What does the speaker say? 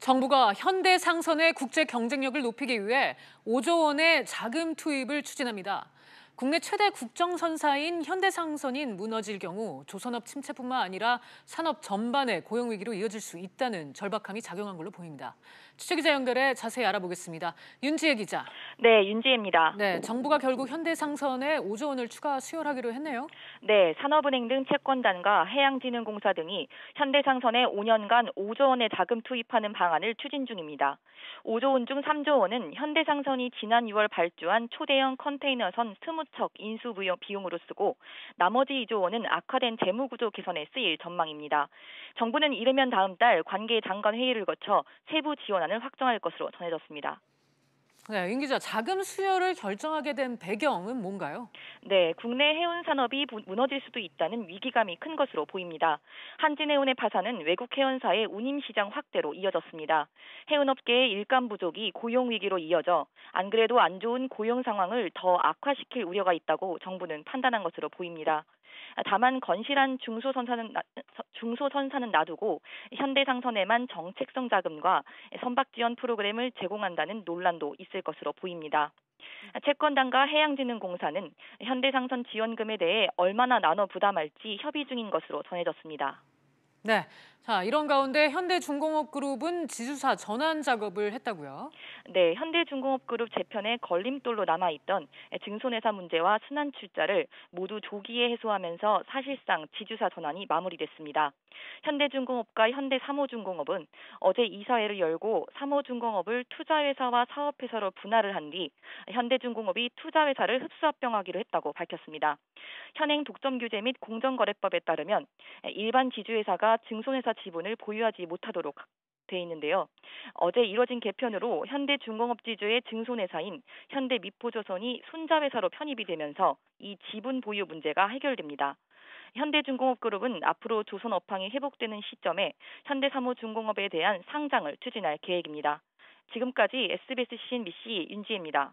정부가 현대상선의 국제 경쟁력을 높이기 위해 5조 원의 자금 투입을 추진합니다. 국내 최대 국정선사인 현대상선이 무너질 경우 조선업 침체뿐만 아니라 산업 전반의 고용 위기로 이어질 수 있다는 절박함이 작용한 걸로 보입니다. 취재기자 연결해 자세히 알아보겠습니다. 윤지혜 기자. 네, 윤지혜입니다. 네, 정부가 결국 현대상선에 5조 원을 추가 수혈하기로 했네요. 네, 산업은행 등 채권단과 해양진흥공사 등이 현대상선에 5년간 5조 원의 자금 투입하는 방안을 추진 중입니다. 5조 원 중 3조 원은 현대상선이 지난 6월 발주한 초대형 컨테이너선 20척 인수 비용으로 쓰고 나머지 2조 원은 악화된 재무구조 개선에 쓰일 전망입니다. 정부는 이르면 다음 달 관계 장관 회의를 거쳐 세부 지원안을 확정할 것으로 전해졌습니다. 네, 윤 기자, 자금 수혈을 결정하게 된 배경은 뭔가요? 네, 국내 해운 산업이 무너질 수도 있다는 위기감이 큰 것으로 보입니다. 한진해운의 파산은 외국 해운사의 운임 시장 확대로 이어졌습니다. 해운업계의 일감 부족이 고용 위기로 이어져 안 그래도 안 좋은 고용 상황을 더 악화시킬 우려가 있다고 정부는 판단한 것으로 보입니다. 다만 건실한 중소선사는 놔두고 현대상선에만 정책성 자금과 선박 지원 프로그램을 제공한다는 논란도 있을 것으로 보입니다. 채권단과 해양진흥공사는 현대상선 지원금에 대해 얼마나 나눠 부담할지 협의 중인 것으로 전해졌습니다. 네, 자, 이런 가운데 현대중공업그룹은 지주사 전환 작업을 했다고요? 네, 현대중공업그룹 재편에 걸림돌로 남아있던 증손회사 문제와 순환 출자를 모두 조기에 해소하면서 사실상 지주사 전환이 마무리됐습니다. 현대중공업과 현대삼호중공업은 어제 이사회를 열고 삼호중공업을 투자회사와 사업회사로 분할을 한 뒤 현대중공업이 투자회사를 흡수합병하기로 했다고 밝혔습니다. 현행 독점규제 및 공정거래법에 따르면 일반 지주회사가 증손회사 지분을 보유하지 못하도록 돼 있는데요. 어제 이뤄진 개편으로 현대중공업 지주의 증손회사인 현대미포조선이 손자회사로 편입이 되면서 이 지분 보유 문제가 해결됩니다. 현대중공업그룹은 앞으로 조선 업황이 회복되는 시점에 현대삼호중공업에 대한 상장을 추진할 계획입니다. 지금까지 SBS CNBC 윤지혜입니다.